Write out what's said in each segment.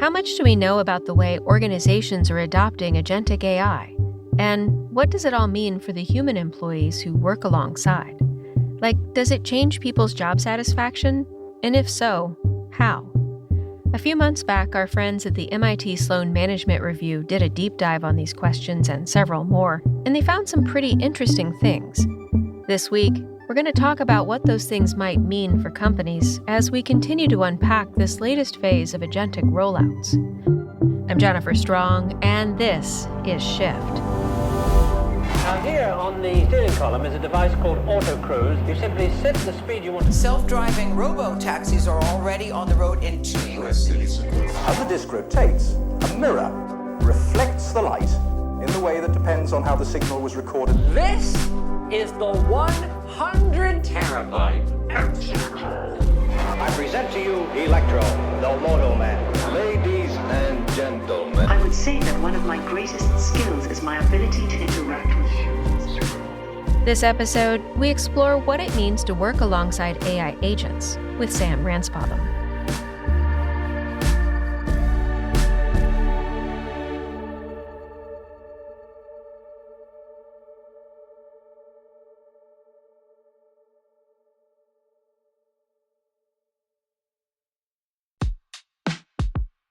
How much do we know about the way organizations are adopting agentic AI? And what does it all mean for the human employees who work alongside? Like, does it change people's job satisfaction? And if so, how? A few months back, our friends at the MIT Sloan Management Review did a deep dive on these questions and several more, and they found some pretty interesting things. This week, we're going to talk about what those things might mean for companies as we continue to unpack this latest phase of agentic rollouts. I'm Jennifer Strong, and this is Shift. Now here on the steering column is a device called Auto Cruise. You simply set the speed you want to. Self-driving robo-taxis are already on the road in 2 U.S. cities. As the disk rotates, a mirror reflects the light in the way that depends on how the signal was recorded. This is the 100 terabyte Agentic. I present to you Electro, the Moto Man. Ladies and gentlemen. I would say that one of my greatest skills is my ability to interact with humans. This episode, we explore what it means to work alongside AI agents with Sam Ransbotham.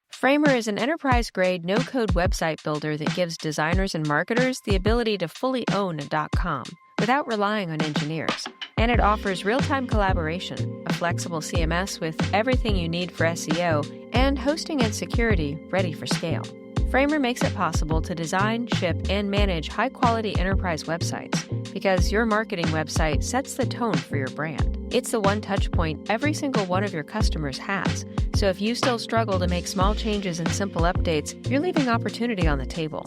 Framer is an enterprise-grade, no-code website builder that gives designers and marketers the ability to fully own a .com without relying on engineers. And it offers real-time collaboration, a flexible CMS with everything you need for SEO, and hosting and security ready for scale. Framer makes it possible to design, ship, and manage high-quality enterprise websites because your marketing website sets the tone for your brand. It's the one touch point every single one of your customers has. So if you still struggle to make small changes and simple updates, you're leaving opportunity on the table.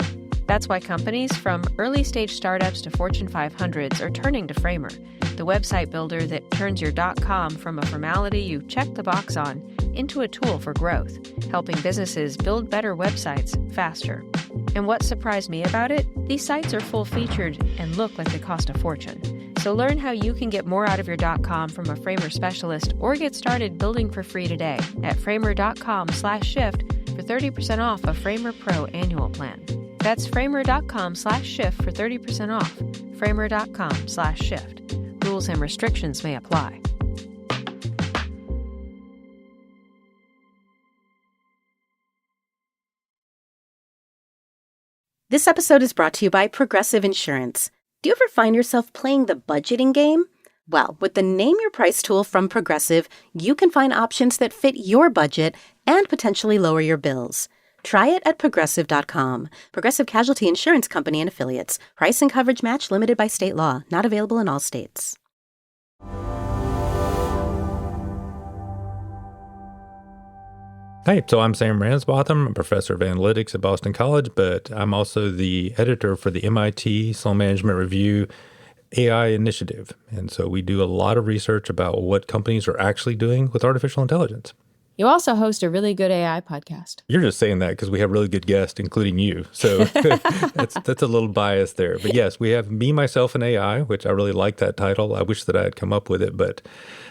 That's why companies from early-stage startups to Fortune 500s are turning to Framer, the website builder that turns your .com from a formality you check the box on into a tool for growth, helping businesses build better websites faster. And what surprised me about it? These sites are full-featured and look like they cost a fortune. So learn how you can get more out of your .com from a Framer specialist or get started building for free today at framer.com/shift for 30% off a Framer Pro annual plan. That's framer.com/shift for 30% off. framer.com/shift. Rules and restrictions may apply. This episode is brought to you by Progressive Insurance. Do you ever find yourself playing the budgeting game? Well, with the Name Your Price tool from Progressive, you can find options that fit your budget and potentially lower your bills. Try it at Progressive.com. Progressive Casualty Insurance Company and Affiliates. Price and coverage match limited by state law. Not available in all states. Hey, so I'm Sam Ransbotham. I'm a professor of analytics at Boston College, but I'm also the editor for the MIT Sloan Management Review AI initiative. And so we do a lot of research about what companies are actually doing with artificial intelligence. You also host a really good AI podcast. You're just saying that because we have really good guests, including you. So that's a little bias there. But yes, we have Me, Myself, and AI, which I really like that title. I wish that I had come up with it, but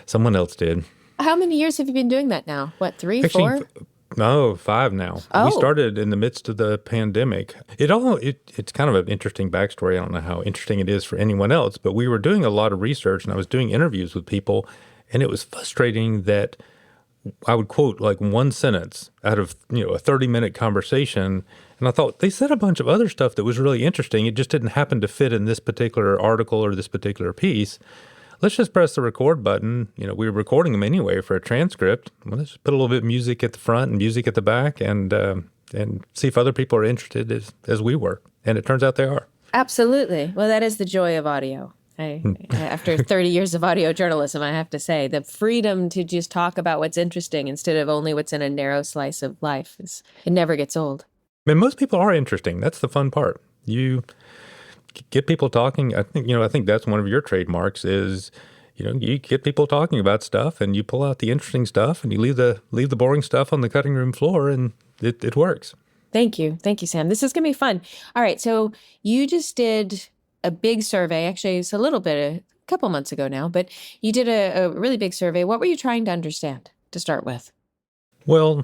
someone else did. How many years have you been doing that now? What, 3, Actually, 4? No, 5 now. Oh. We started in the midst of the pandemic. It's kind of an interesting backstory. I don't know how interesting it is for anyone else, but we were doing a lot of research and I was doing interviews with people, and it was frustrating that I would quote like one sentence out of a 30-minute conversation, and I thought they said a bunch of other stuff that was really interesting. It just didn't happen to fit in this particular article or this particular piece. Let's just press the record button. We were recording them anyway for a transcript. Well, let's just put a little bit of music at the front and music at the back and see if other people are interested as we were. And it turns out they are. Absolutely. Well, that is the joy of audio. After 30 years of audio journalism, I have to say, the freedom to just talk about what's interesting instead of only what's in a narrow slice of life, it never gets old. And most people are interesting. That's the fun part. You get people talking. I think that's one of your trademarks is, you get people talking about stuff and you pull out the interesting stuff and you leave the boring stuff on the cutting room floor, and it works. Thank you. Thank you, Sam. This is going to be fun. All right. So you just did a big survey. Actually, it's a couple months ago now, but you did a really big survey. What were you trying to understand to start with? Well,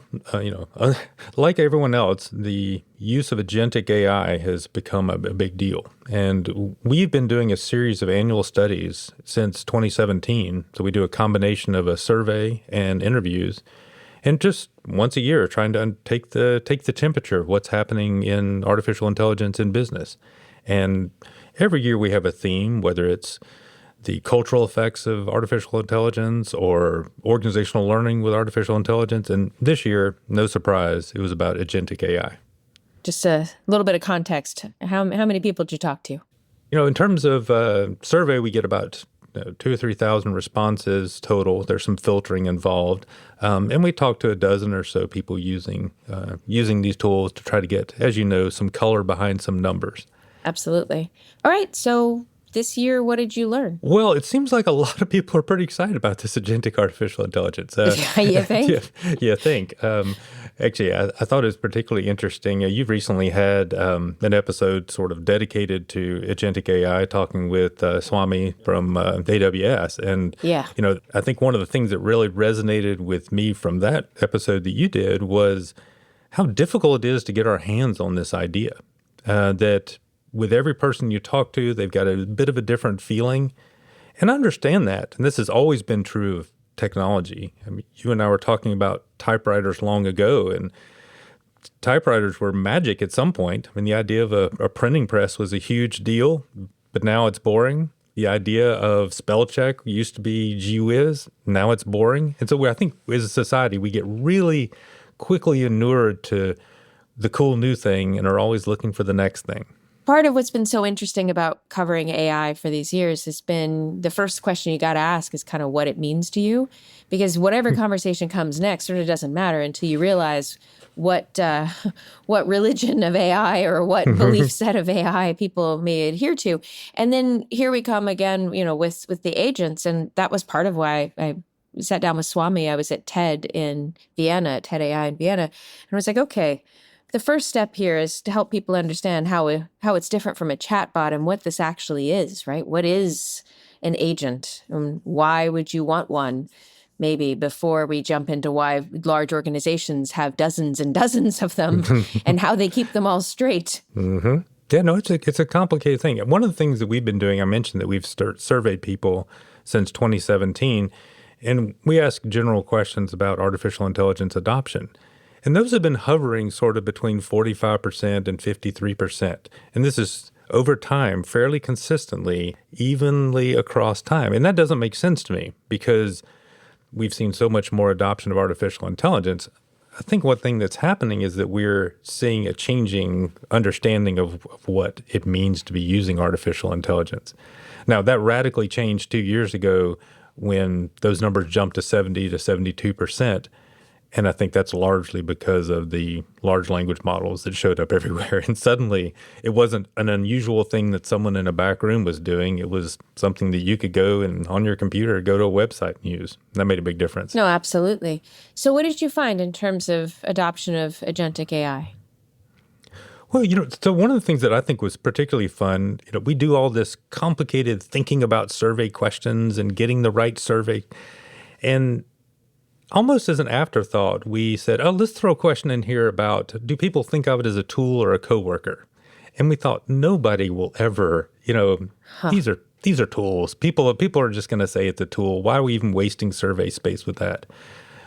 like everyone else, the use of agentic AI has become a big deal. And we've been doing a series of annual studies since 2017. So we do a combination of a survey and interviews, and just once a year trying to take the temperature of what's happening in artificial intelligence in business. And every year we have a theme, whether it's the cultural effects of artificial intelligence or organizational learning with artificial intelligence. And this year, no surprise, it was about agentic AI. Just a little bit of context. How many people did you talk to? In terms of survey, we get about 2,000 or 3,000 responses total. There's some filtering involved. And we talked to a dozen or so people using these tools to try to get, as you know, some color behind some numbers. Absolutely. All right. So this year, what did you learn? Well, it seems like a lot of people are pretty excited about this agentic artificial intelligence. You think? Yeah, think. Actually, I thought it was particularly interesting. You've recently had an episode sort of dedicated to agentic AI, talking with Swami from AWS. And, I think one of the things that really resonated with me from that episode that you did was how difficult it is to get our hands on this idea, that with every person you talk to, they've got a bit of a different feeling. And I understand that. And this has always been true of technology. I mean, you and I were talking about typewriters long ago, and typewriters were magic at some point. I mean, the idea of a printing press was a huge deal, but now it's boring. The idea of spell check used to be gee whiz. Now it's boring. And so I think as a society, we get really quickly inured to the cool new thing and are always looking for the next thing. Part of what's been so interesting about covering AI for these years has been the first question you got to ask is kind of what it means to you, because whatever conversation comes next sort of doesn't matter until you realize what religion of AI or what belief set of AI people may adhere to. And then here we come again, with the agents. And that was part of why I sat down with Swami. I was at TED in Vienna, TED AI in Vienna. And I was like, okay, the first step here is to help people understand how it's different from a chatbot and what this actually is, right? What is an agent and why would you want one? Maybe before we jump into why large organizations have dozens and dozens of them and how they keep them all straight. Mm-hmm. Yeah, no, it's a complicated thing. One of the things that we've been doing, I mentioned that we've surveyed people since 2017, and we ask general questions about artificial intelligence adoption. And those have been hovering sort of between 45% and 53%. And this is over time, fairly consistently, evenly across time. And that doesn't make sense to me because we've seen so much more adoption of artificial intelligence. I think one thing that's happening is that we're seeing a changing understanding of what it means to be using artificial intelligence. Now, that radically changed 2 years ago when those numbers jumped to 70 to 72%. And I think that's largely because of the large language models that showed up everywhere. And suddenly it wasn't an unusual thing that someone in a back room was doing. It was something that you could go and on your computer, go to a website and use. That made a big difference. No, absolutely. So what did you find in terms of adoption of agentic AI? Well, so one of the things that I think was particularly fun, we do all this complicated thinking about survey questions and getting the right survey. And almost as an afterthought, we said, let's throw a question in here about, do people think of it as a tool or a coworker? And we thought nobody will ever, these are tools. People are just going to say it's a tool. Why are we even wasting survey space with that?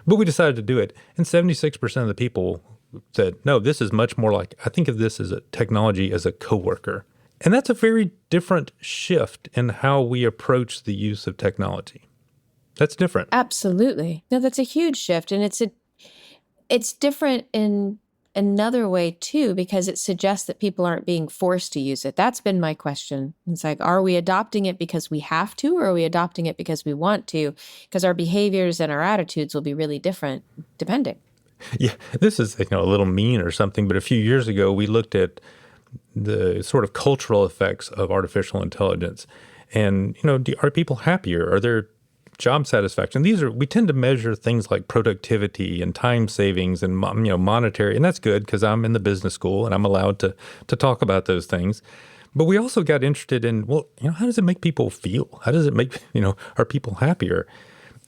But we decided to do it. And 76% of the people said, no, this is much more like, I think of this as a technology as a coworker. And that's a very different shift in how we approach the use of technology. That's different. Absolutely. No, that's a huge shift. And it's different in another way, too, because it suggests that people aren't being forced to use it. That's been my question. It's like, are we adopting it because we have to, or are we adopting it because we want to? Because our behaviors and our attitudes will be really different depending. Yeah, this is a little mean or something, but a few years ago, we looked at the sort of cultural effects of artificial intelligence. And, are people happier? Are there job satisfaction? We tend to measure things like productivity and time savings and, monetary. And that's good because I'm in the business school and I'm allowed to talk about those things. But we also got interested in, how does it make people feel? How does it make, are people happier?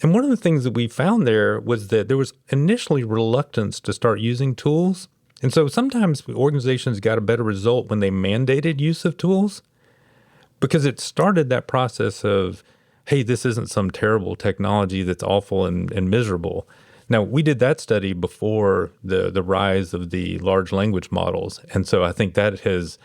And one of the things that we found there was that there was initially reluctance to start using tools. And so sometimes organizations got a better result when they mandated use of tools because it started that process of, hey, this isn't some terrible technology that's awful and miserable. Now, we did that study before the rise of the large language models. And so I think that has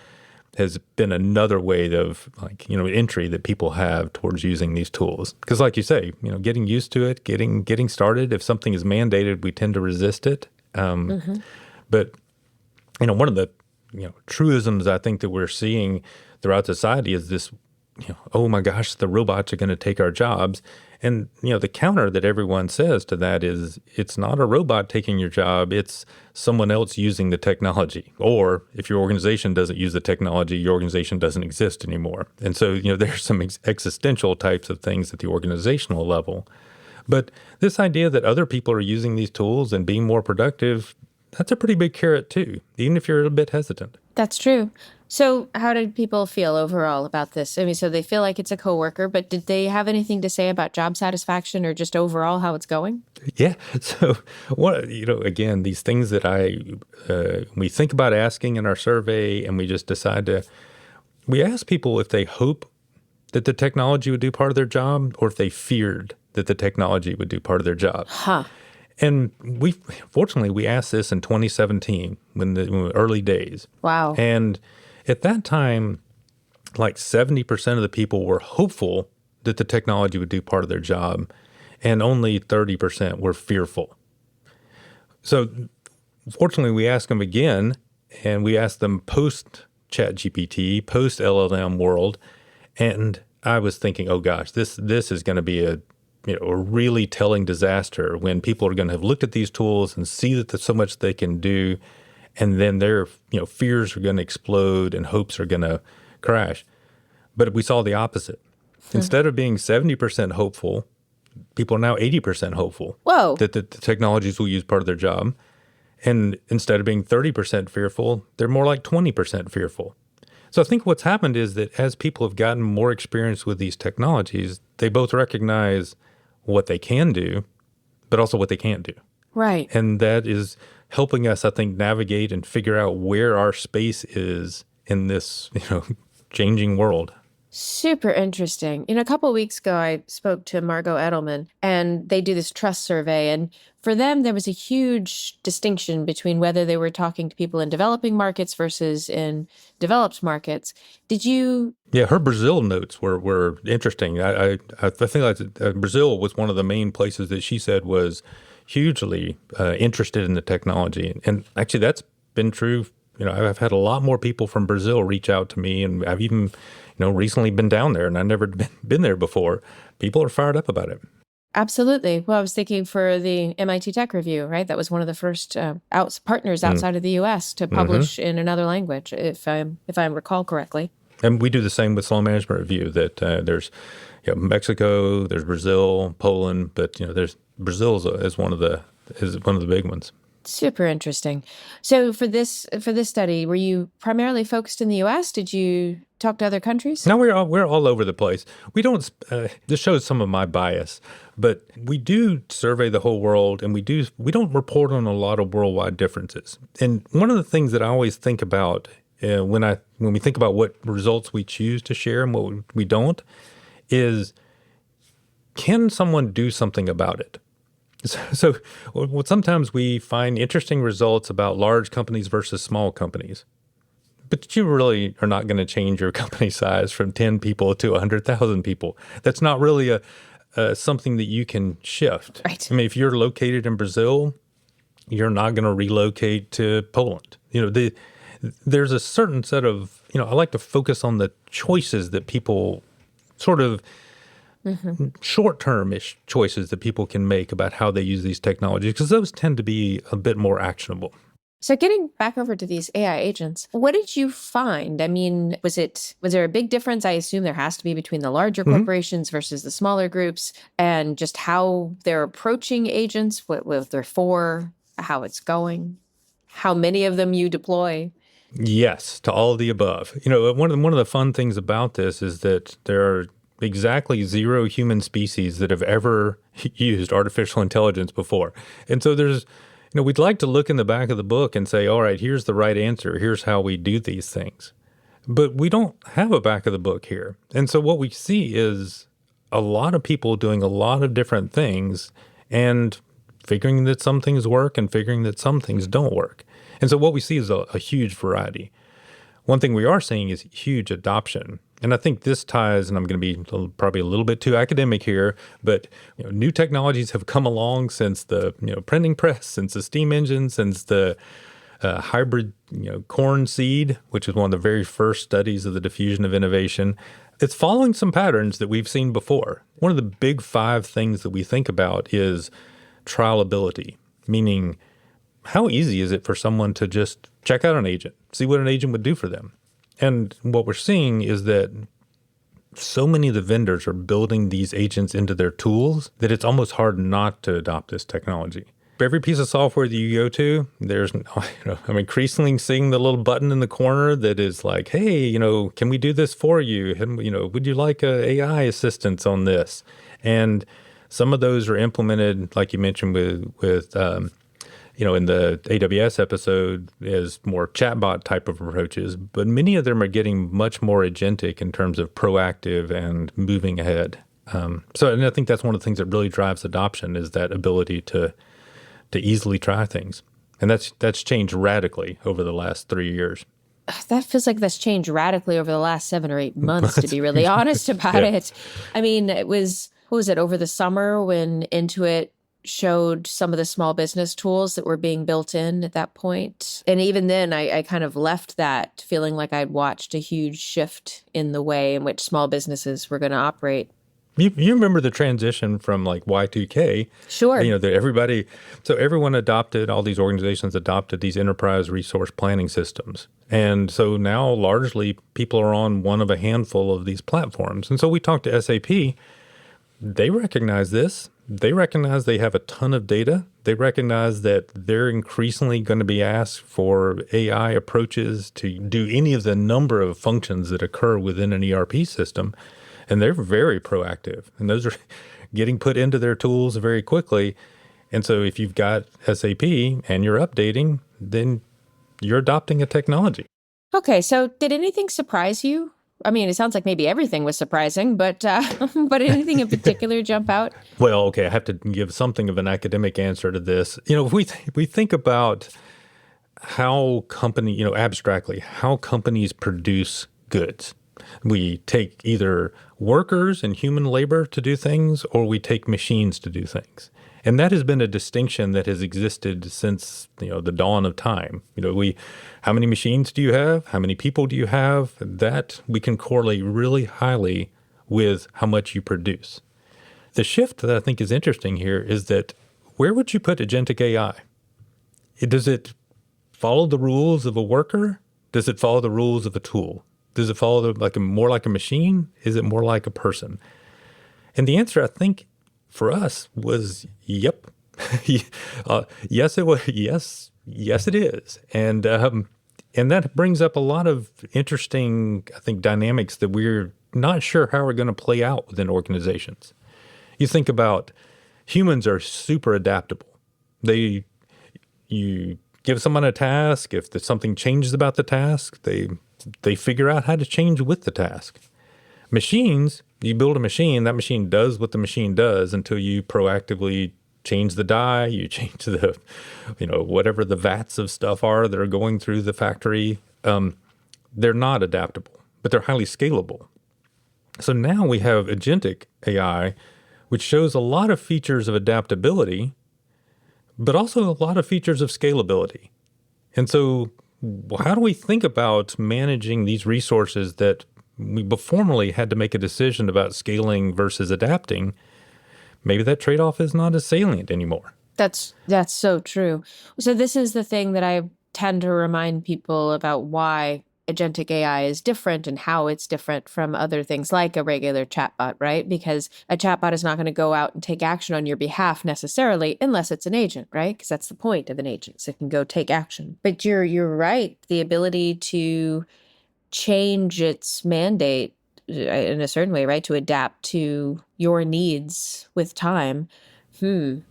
been another way of entry that people have towards using these tools. Because like you say, getting used to it, getting started. If something is mandated, we tend to resist it. But one of the truisms I think that we're seeing throughout society is this, oh my gosh, the robots are going to take our jobs. And, the counter that everyone says to that is it's not a robot taking your job, it's someone else using the technology. Or if your organization doesn't use the technology, your organization doesn't exist anymore. And so, there's some existential types of things at the organizational level. But this idea that other people are using these tools and being more productive, that's a pretty big carrot too, even if you're a bit hesitant. That's true. So how did people feel overall about this? I mean, so they feel like it's a coworker, but did they have anything to say about job satisfaction or just overall how it's going? Yeah. So again, these things that we think about asking in our survey, and we just decide we ask people if they hope that the technology would do part of their job or if they feared that the technology would do part of their job. And fortunately, we asked this in 2017 when the early days. Wow. And at that time, like 70% of the people were hopeful that the technology would do part of their job, and only 30% were fearful. So fortunately, we asked them again, and we asked them post-ChatGPT, post-LLM world, and I was thinking, oh gosh, this is going to be a really telling disaster when people are going to have looked at these tools and see that there's so much they can do, and then their fears are going to explode and hopes are going to crash. But we saw the opposite. Instead of being 70% hopeful, people are now 80% hopeful that the technologies will use part of their job. And instead of being 30% fearful, they're more like 20% fearful. So I think what's happened is that as people have gotten more experience with these technologies, they both recognize what they can do, but also what they can't do. Right. And that is helping us, I think, navigate and figure out where our space is in this, changing world. Super interesting. A couple of weeks ago, I spoke to Margot Edelman, and they do this trust survey. And for them, there was a huge distinction between whether they were talking to people in developing markets versus in developed markets. Did you? Yeah, her Brazil notes were interesting. I think Brazil was one of the main places that she said was hugely interested in the technology. And actually, that's been true. I've had a lot more people from Brazil reach out to me, and I've even recently been down there, and I've never been there before. People are fired up about it. Absolutely. Well, I was thinking for the MIT Tech Review, right? That was one of the first partners outside of the U.S. to publish in another language, if I recall correctly. And we do the same with Sloan Management Review. That there's Mexico, there's Brazil, Poland, but there's Brazil is one of the big ones. Super interesting. So for this study, were you primarily focused in the U.S.? Did you talk to other countries? No, we're all over the place. We don't. This shows some of my bias, but we do survey the whole world, and we don't report on a lot of worldwide differences. And one of the things that I always think about when we think about what results we choose to share and what we don't is, can someone do something about it? So sometimes we find interesting results about large companies versus small companies. But you really are not going to change your company size from 10 people to 100,000 people. That's not really something that you can shift. Right. I mean, if you're located in Brazil, you're not going to relocate to Poland. There's a certain set of, I like to focus on the choices that people sort of short-term-ish choices that people can make about how they use these technologies, because those tend to be a bit more actionable. So getting back over to these AI agents, what did you find? I mean, was there a big difference? I assume there has to be between the larger corporations versus the smaller groups, and just how they're approaching agents, what they're for, how it's going, how many of them you deploy. Yes, to all of the above. One of the fun things about this is that there are exactly 0 human species that have ever used artificial intelligence before. And so we'd like to look in the back of the book and say, all right, here's the right answer. Here's how we do these things. But we don't have a back of the book here. And so what we see is a lot of people doing a lot of different things and figuring that some things work and figuring that some things don't work. And so what we see is a huge variety. One thing we are seeing is huge adoption. And I think this ties, and I'm going to be probably a little bit too academic here, but new technologies have come along since the printing press, since the steam engine, since the hybrid corn seed, which is one of the very first studies of the diffusion of innovation. It's following some patterns that we've seen before. One of the big 5 things that we think about is trialability, meaning how easy is it for someone to just check out an agent, see what an agent would do for them? And what we're seeing is that so many of the vendors are building these agents into their tools that it's almost hard not to adopt this technology. Every piece of software that you go to, there's, I'm increasingly seeing the little button in the corner that is like, hey, can we do this for you? And, would you like AI assistance on this? And some of those are implemented, like you mentioned, with in the AWS episode, as more chatbot type of approaches. But many of them are getting much more agentic in terms of proactive and moving ahead. And I think that's one of the things that really drives adoption is that ability to easily try things. And that's changed radically over the last 3 years. That feels like that's changed radically over the last 7 or 8 months, to be really honest about it. I mean, it was, what was it, over the summer when Intuit showed some of the small business tools that were being built in at that point. And even then, I kind of left that feeling like I'd watched a huge shift in the way in which small businesses were going to operate. You remember the transition from like Y2K. Sure. All these organizations adopted these enterprise resource planning systems. And so now largely people are on one of a handful of these platforms. And so we talked to SAP. They recognize this. They recognize they have a ton of data. They recognize that they're increasingly going to be asked for AI approaches to do any of the number of functions that occur within an ERP system. And they're very proactive. And those are getting put into their tools very quickly. And so if you've got SAP and you're updating, then you're adopting a technology. Okay, so did anything surprise you? I mean, it sounds like maybe everything was surprising, but anything in particular jump out? Well, okay, I have to give something of an academic answer to this. If we think about how abstractly, how companies produce goods. We take either workers and human labor to do things, or we take machines to do things. And that has been a distinction that has existed since, the dawn of time. How many machines do you have? How many people do you have? That we can correlate really highly with how much you produce. The shift that I think is interesting here is that where would you put agentic AI? Does it follow the rules of a worker? Does it follow the rules of a tool? Does it follow more like a machine? Is it more like a person? And the answer, I think, for us was, yep. Yes, it was. Yes, it is. And that brings up a lot of interesting, I think, dynamics that we're not sure how we're going to play out within organizations. You think about humans are super adaptable. You give someone a task. If something changes about the task, they figure out how to change with the task. Machines, you build a machine, that machine does what the machine does until you proactively change the die, you change the, whatever the vats of stuff are that are going through the factory. They're not adaptable, but they're highly scalable. So now we have agentic AI, which shows a lot of features of adaptability, but also a lot of features of scalability. And so how do we think about managing these resources that we formerly had to make a decision about scaling versus adapting? Maybe that trade-off is not as salient anymore. That's so true. So this is the thing that I tend to remind people about why agentic AI is different and how it's different from other things like a regular chatbot, right? Because a chatbot is not going to go out and take action on your behalf necessarily unless it's an agent, right? Because that's the point of an agent, so it can go take action. But you're right. The ability to change its mandate in a certain way, right? To adapt to your needs with time. And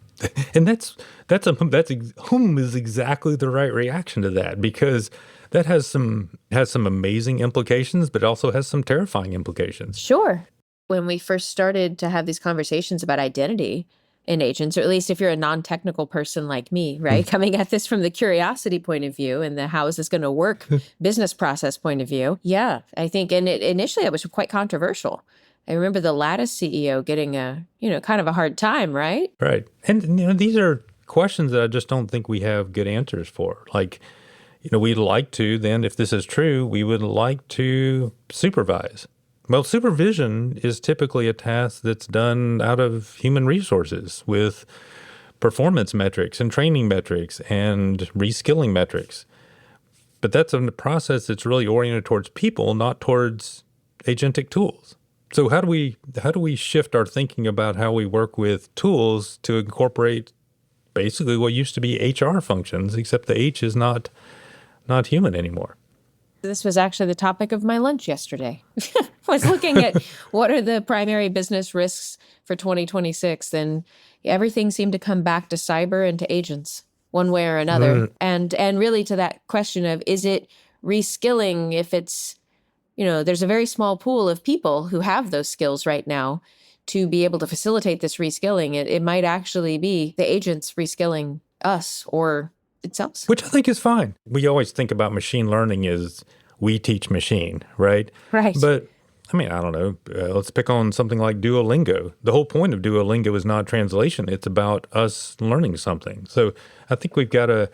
that's is exactly the right reaction to that, because that has some amazing implications, but also has some terrifying implications. Sure. When we first started to have these conversations about identity in agents, or at least if you're a non-technical person like me, right, coming at this from the curiosity point of view and the how is this going to work business process point of view, yeah, I think, and initially it was quite controversial. I remember the Lattice CEO getting a, kind of a hard time, right? Right. And, these are questions that I just don't think we have good answers for. Like, we'd like to, then, if this is true, we would like to supervise. Well, supervision is typically a task that's done out of human resources with performance metrics and training metrics and reskilling metrics. But that's a process that's really oriented towards people, not towards agentic tools. So how do we shift our thinking about how we work with tools to incorporate basically what used to be HR functions, except the H is not human anymore? This was actually the topic of my lunch yesterday. I was looking at what are the primary business risks for 2026, and everything seemed to come back to cyber and to agents one way or another. And really to that question of, is it reskilling if it's, there's a very small pool of people who have those skills right now to be able to facilitate this reskilling. It might actually be the agents reskilling us or itself. Which I think is fine. We always think about machine learning as we teach machine, right? Right. But, I don't know. Let's pick on something like Duolingo. The whole point of Duolingo is not translation. It's about us learning something. So I think we've got to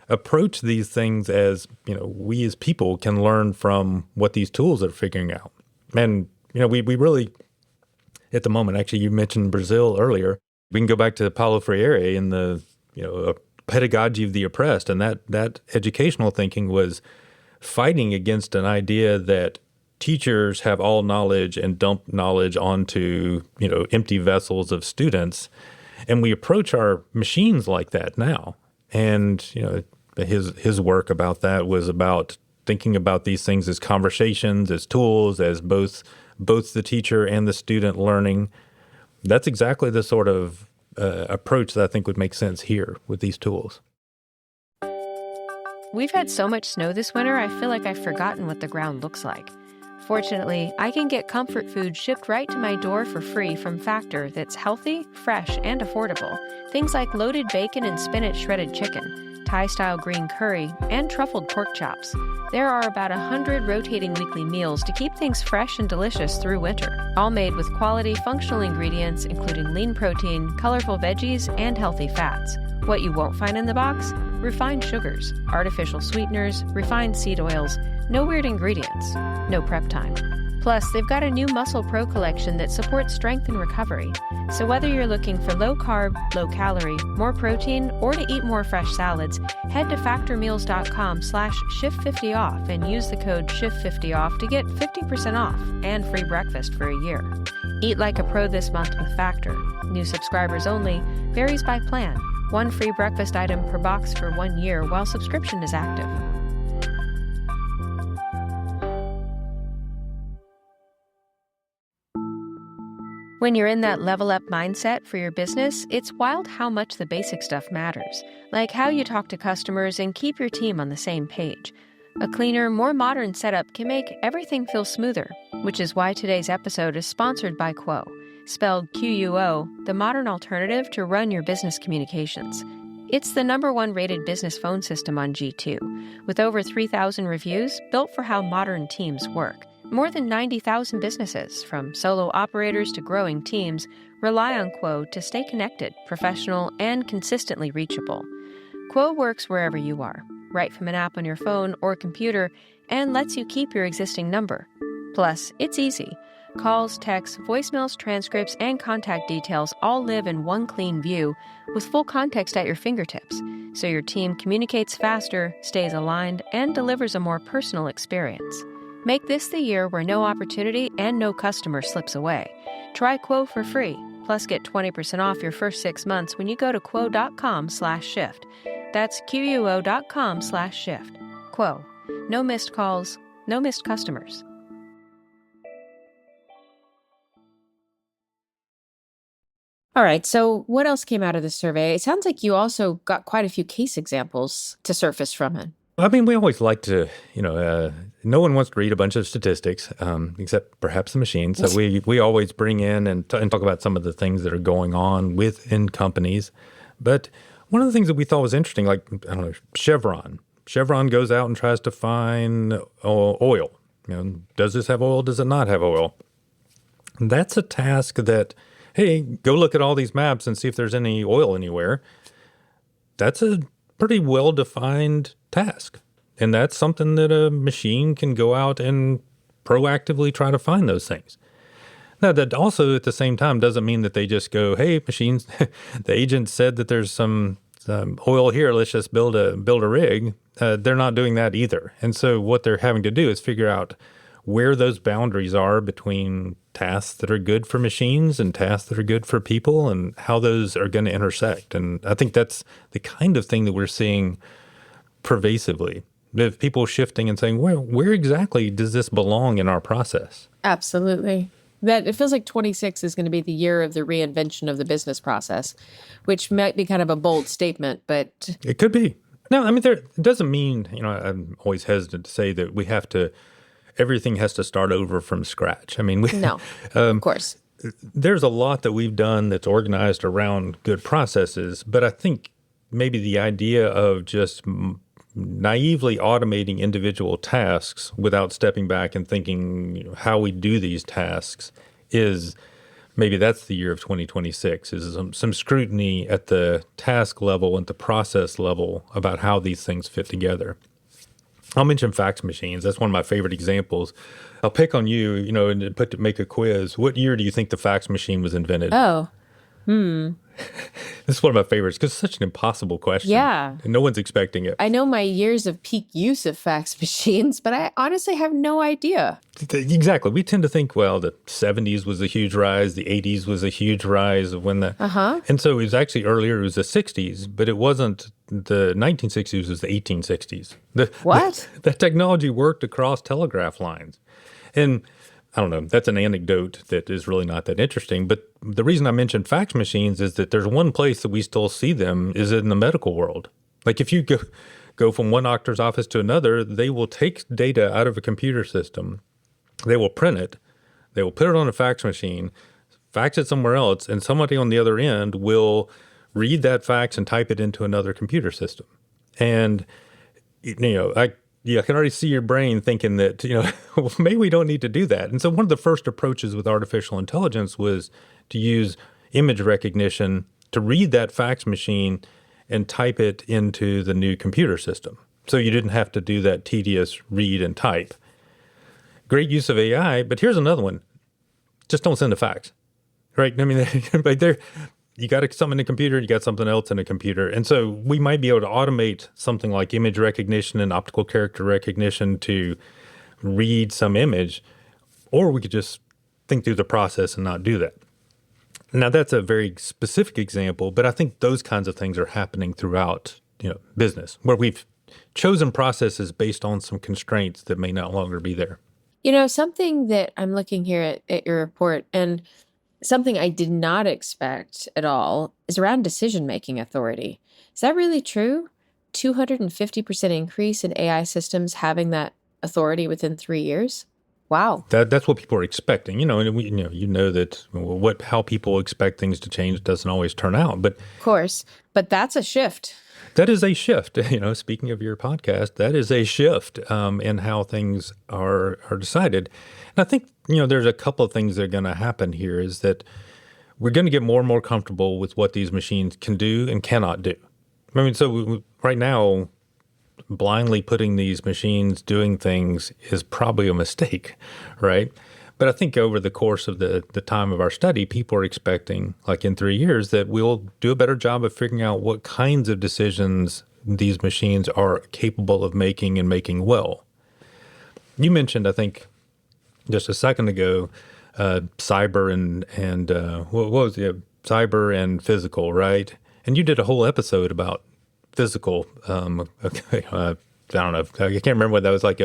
approach these things as, we as people can learn from what these tools are figuring out. And, we really, at the moment, actually, you mentioned Brazil earlier. We can go back to Paulo Freire and the, pedagogy of the oppressed. And that educational thinking was fighting against an idea that teachers have all knowledge and dump knowledge onto, empty vessels of students. And we approach our machines like that now. And, his work about that was about thinking about these things as conversations, as tools, as both the teacher and the student learning. That's exactly the sort of approach that I think would make sense here with these tools. We've had so much snow this winter, I feel like I've forgotten what the ground looks like. Fortunately, I can get comfort food shipped right to my door for free from Factor that's healthy, fresh, and affordable. Things like loaded bacon and spinach shredded chicken, Thai-style green curry, and truffled pork chops. There are about 100 rotating weekly meals to keep things fresh and delicious through winter, all made with quality, functional ingredients, including lean protein, colorful veggies, and healthy fats. What you won't find in the box? Refined sugars, artificial sweeteners, refined seed oils, no weird ingredients, no prep time. Plus, they've got a new Muscle Pro collection that supports strength and recovery. So whether you're looking for low carb, low calorie, more protein, or to eat more fresh salads, head to factormeals.com/shift50off and use the code shift50off to get 50% off and free breakfast for a year. Eat like a pro this month with Factor. New subscribers only. Varies by plan. One free breakfast item per box for 1 year while subscription is active. When you're in that level up mindset for your business, it's wild how much the basic stuff matters, like how you talk to customers and keep your team on the same page. A cleaner, more modern setup can make everything feel smoother, which is why today's episode is sponsored by Quo, spelled Quo, the modern alternative to run your business communications. It's the #1 rated business phone system on G2, with over 3,000 reviews built for how modern teams work. More than 90,000 businesses, from solo operators to growing teams, rely on Quo to stay connected, professional, and consistently reachable. Quo works wherever you are, right from an app on your phone or computer, and lets you keep your existing number. Plus, it's easy. Calls, texts, voicemails, transcripts, and contact details all live in one clean view with full context at your fingertips, so your team communicates faster, stays aligned, and delivers a more personal experience. Make this the year where no opportunity and no customer slips away. Try Quo for free, plus get 20% off your first 6 months when you go to quo.com/shift. That's quo.com/shift. Quo. No missed calls, no missed customers. All right. So what else came out of the survey? It sounds like you also got quite a few case examples to surface from it. I mean, we always like to, no one wants to read a bunch of statistics, except perhaps the machines. So we always bring in and talk about some of the things that are going on within companies. But one of the things that we thought was interesting, like, I don't know, Chevron. Chevron goes out and tries to find oil. Does this have oil? Does it not have oil? That's a task that, hey, go look at all these maps and see if there's any oil anywhere. That's a pretty well-defined task. And that's something that a machine can go out and proactively try to find those things. Now, that also at the same time doesn't mean that they just go, hey, machines, the agent said that there's some oil here, let's just build a rig. They're not doing that either. And so what they're having to do is figure out where those boundaries are between tasks that are good for machines and tasks that are good for people and how those are going to intersect. And I think that's the kind of thing that we're seeing pervasively. If people shifting and saying, where exactly does this belong in our process? Absolutely. That it feels like 26 is going to be the year of the reinvention of the business process, which might be kind of a bold statement, but it could be. No, I mean, it doesn't mean, I'm always hesitant to say that everything has to start over from scratch. I mean, no, of course. There's a lot that we've done that's organized around good processes, but I think maybe the idea of just naively automating individual tasks without stepping back and thinking how we do these tasks is maybe that's the year of 2026, is some scrutiny at the task level and the process level about how these things fit together. I'll mention fax machines. That's one of my favorite examples. I'll pick on you, and make a quiz. What year do you think the fax machine was invented? Oh, This is one of my favorites because it's such an impossible question. Yeah. And no one's expecting it. I know my years of peak use of fax machines, but I honestly have no idea. Exactly. We tend to think, well, the 70s was a huge rise, the 80s was a huge rise of when the... And so it was actually earlier, it was the 60s, but it wasn't the 1960s, it was the 1860s. What? That technology worked across telegraph lines. And I don't know, that's an anecdote that is really not that interesting. But the reason I mentioned fax machines is that there's one place that we still see them is in the medical world. Like if you go from one doctor's office to another, they will take data out of a computer system. They will print it. They will put it on a fax machine, fax it somewhere else, and somebody on the other end will read that fax and type it into another computer system. And, I can already see your brain thinking that, well, maybe we don't need to do that. And so one of the first approaches with artificial intelligence was to use image recognition to read that fax machine and type it into the new computer system. So you didn't have to do that tedious read and type. Great use of AI, but here's another one. Just don't send a fax, right? I mean, you got something in a computer, you got something else in a computer. And so we might be able to automate something like image recognition and optical character recognition to read some image, or we could just think through the process and not do that. Now, that's a very specific example, but I think those kinds of things are happening throughout, business, where we've chosen processes based on some constraints that may no longer be there. Something that I'm looking here at your report, and something I did not expect at all, is around decision-making authority. Is that really true? 250% increase in AI systems having that authority within 3 years? Wow. That's what people are expecting, and that how people expect things to change doesn't always turn out. But of course, but that's a shift. That is a shift. Speaking of your podcast, that is a shift in how things are decided. And I think, there's a couple of things that are going to happen here is that we're going to get more and more comfortable with what these machines can do and cannot do. I mean, so right now, blindly putting these machines doing things is probably a mistake, right? But I think over the course of the time of our study, people are expecting, like in 3 years, that we'll do a better job of figuring out what kinds of decisions these machines are capable of making and making well. You mentioned, I think, just a second ago, cyber and what was it? Cyber and physical, right? And you did a whole episode about physical. I don't know. I can't remember what that was, like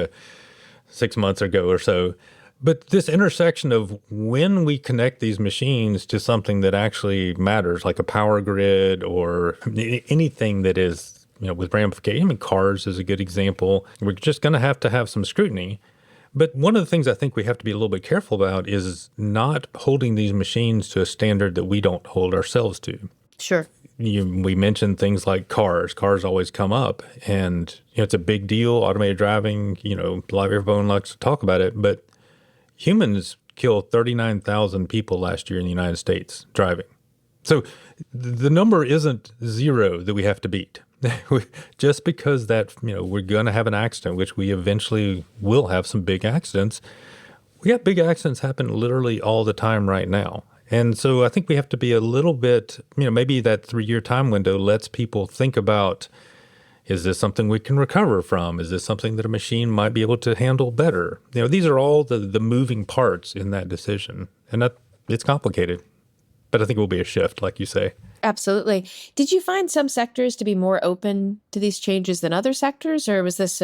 6 months ago or so. But this intersection of when we connect these machines to something that actually matters, like a power grid or anything that is, with ramification. I mean, cars is a good example. We're just going to have some scrutiny. But one of the things I think we have to be a little bit careful about is not holding these machines to a standard that we don't hold ourselves to. Sure. We mentioned things like cars. Cars always come up, and it's a big deal. Automated driving, everyone likes to talk about it, but humans killed 39,000 people last year in the United States driving. So the number isn't zero that we have to beat. Just because that, we're going to have an accident, which we eventually will have some big accidents. We got big accidents happen literally all the time right now. And so I think we have to be a little bit, maybe that 3-year time window lets people think about, is this something we can recover from? Is this something that a machine might be able to handle better? These are all the moving parts in that decision. And it's complicated. But I think it will be a shift, like you say. Absolutely. Did you find some sectors to be more open to these changes than other sectors, or was this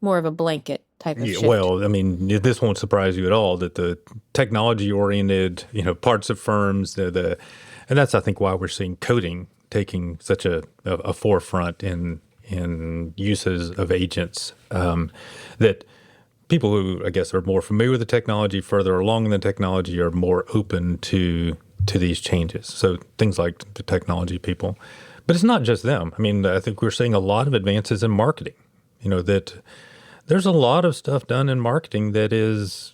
more of a blanket type of shift? Well, I mean, this won't surprise you at all that the technology-oriented, parts of firms, and that's, I think, why we're seeing coding taking such a forefront in uses of agents, that people who, I guess, are more familiar with the technology, further along in the technology, are more open to these changes. So things like the technology people. But it's not just them. I mean, I think we're seeing a lot of advances in marketing, that there's a lot of stuff done in marketing that is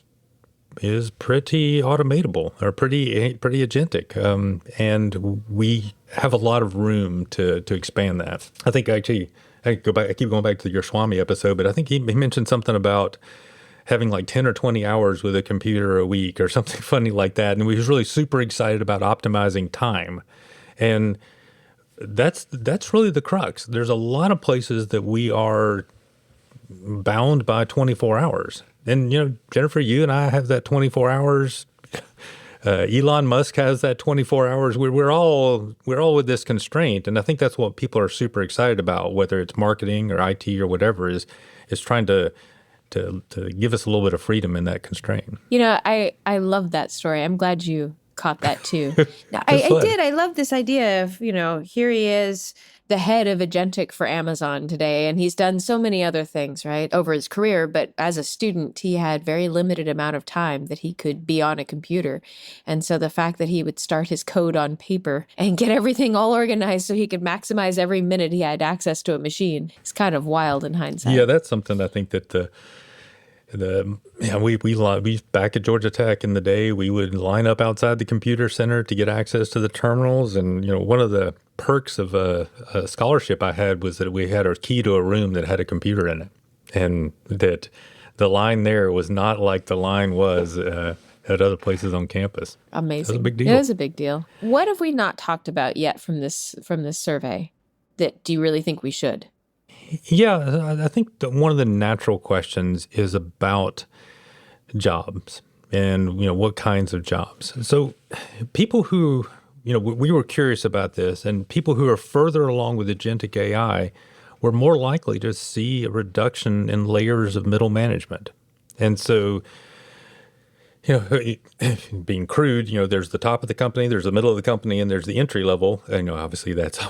pretty automatable or pretty agentic. And we have a lot of room to expand that. I think actually, I keep going back to your Swami episode, but I think he mentioned something about having like 10 or 20 hours with a computer a week or something funny like that. And we was really super excited about optimizing time. And that's really the crux. There's a lot of places that we are bound by 24 hours. And, Jennifer, you and I have that 24 hours. Elon Musk has that 24 hours. We're all with this constraint. And I think that's what people are super excited about, whether it's marketing or IT or whatever, is trying to give us a little bit of freedom in that constraint. I love that story. I'm glad you caught that too. I did. I love this idea of, here he is, the head of Agentic for Amazon today, and he's done so many other things, right, over his career. But as a student, he had very limited amount of time that he could be on a computer. And so the fact that he would start his code on paper and get everything all organized so he could maximize every minute he had access to a machine is kind of wild in hindsight. Yeah, that's something I think that we back at Georgia Tech in the day, we would line up outside the computer center to get access to the terminals. And, one of the perks of a scholarship I had was that we had a key to a room that had a computer in it. And that the line there was not like the line was at other places on campus. Amazing. It was a big deal. It is a big deal. What have we not talked about yet from this survey that do you really think we should? Yeah, I think that one of the natural questions is about jobs and, what kinds of jobs. So people who, we were curious about this, and people who are further along with agentic AI were more likely to see a reduction in layers of middle management. And so, being crude, there's the top of the company, there's the middle of the company, and there's the entry level. And, obviously that's,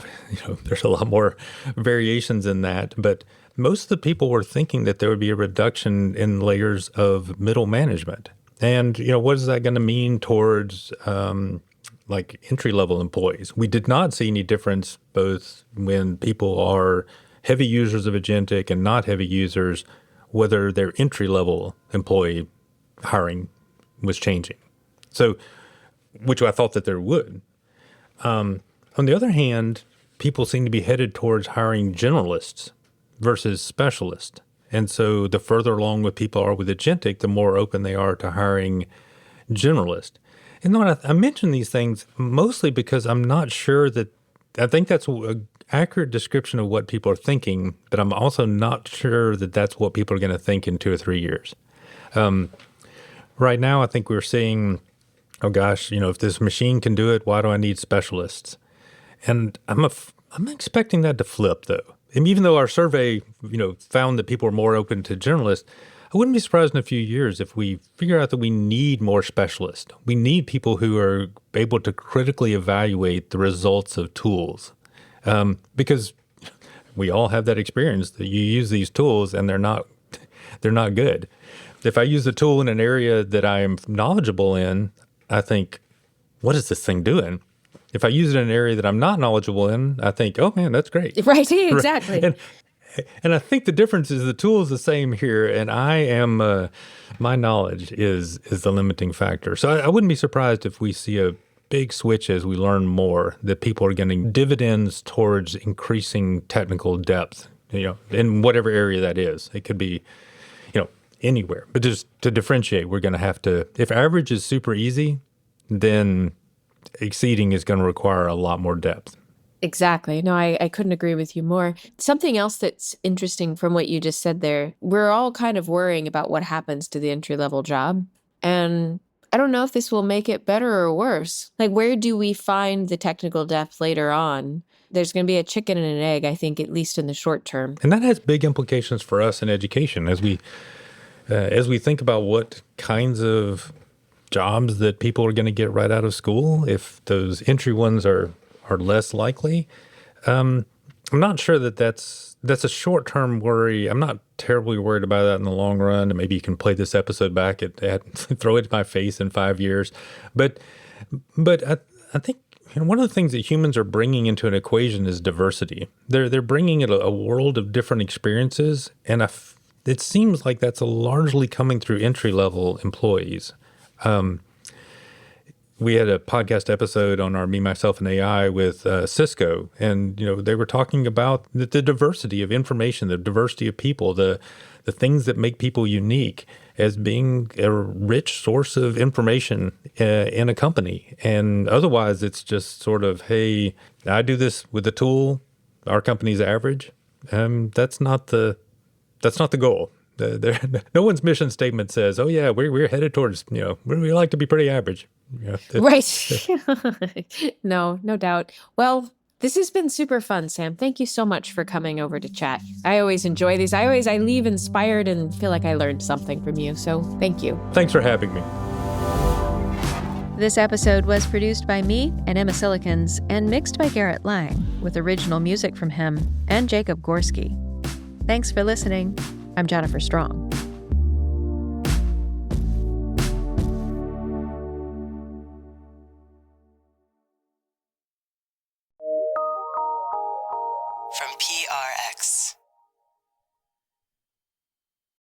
there's a lot more variations in that. But most of the people were thinking that there would be a reduction in layers of middle management. And, what is that going to mean towards like entry level employees? We did not see any difference both when people are heavy users of agentic and not heavy users, whether their entry level employee hiring was changing. So, which I thought that there would. On the other hand, people seem to be headed towards hiring generalists versus specialists. And so the further along with people are with agentic, the more open they are to hiring generalists. And I mention these things mostly because I'm not sure that, I think that's an accurate description of what people are thinking, but I'm also not sure that that's what people are going to think in 2 or 3 years. Right now, I think we're seeing, oh gosh, if this machine can do it, why do I need specialists? And I'm expecting that to flip, though. And even though our survey, found that people are more open to generalists, I wouldn't be surprised in a few years if we figure out that we need more specialists. We need people who are able to critically evaluate the results of tools, because we all have that experience that you use these tools and they're not good. If I use a tool in an area that I am knowledgeable in, I think, what is this thing doing? If I use it in an area that I'm not knowledgeable in, I think, oh man, that's great. Right, exactly. And I think the difference is the tool is the same here, and I am, my knowledge is the limiting factor. So I wouldn't be surprised if we see a big switch as we learn more, that people are getting dividends towards increasing technical depth, in whatever area that is. It could be, anywhere. But just to differentiate, we're going to have to, if average is super easy, then exceeding is going to require a lot more depth. Exactly. No, I couldn't agree with you more. Something else that's interesting from what you just said there, we're all kind of worrying about what happens to the entry-level job. And I don't know if this will make it better or worse. Like, where do we find the technical depth later on? There's going to be a chicken and an egg, I think, at least in the short term. And that has big implications for us in education as we think about what kinds of jobs that people are going to get right out of school. If those entry ones are less likely, I'm not sure that's a short-term worry. I'm not terribly worried about that in the long run. And maybe you can play this episode back at throw it in my face in 5 years. But I think one of the things that humans are bringing into an equation is diversity. They're bringing a world of different experiences, and it seems like that's largely coming through entry-level employees. We had a podcast episode on our Me, Myself, and AI with Cisco, and they were talking about the diversity of information, the diversity of people, the things that make people unique as being a rich source of information in a company. And otherwise, it's just sort of, hey, I do this with a tool. Our company's average. That's not the goal. No one's mission statement says, "Oh yeah, we're headed towards we like to be pretty average." Right. No doubt. Well, this has been super fun, Sam. Thank you so much for coming over to chat. I always enjoy these. I leave inspired and feel like I learned something from you. So thank you. Thanks for having me. This episode was produced by me and Emma Cillekens and mixed by Garret Lang, with original music from him and Jacob Gorski. Thanks for listening. I'm Jennifer Strong.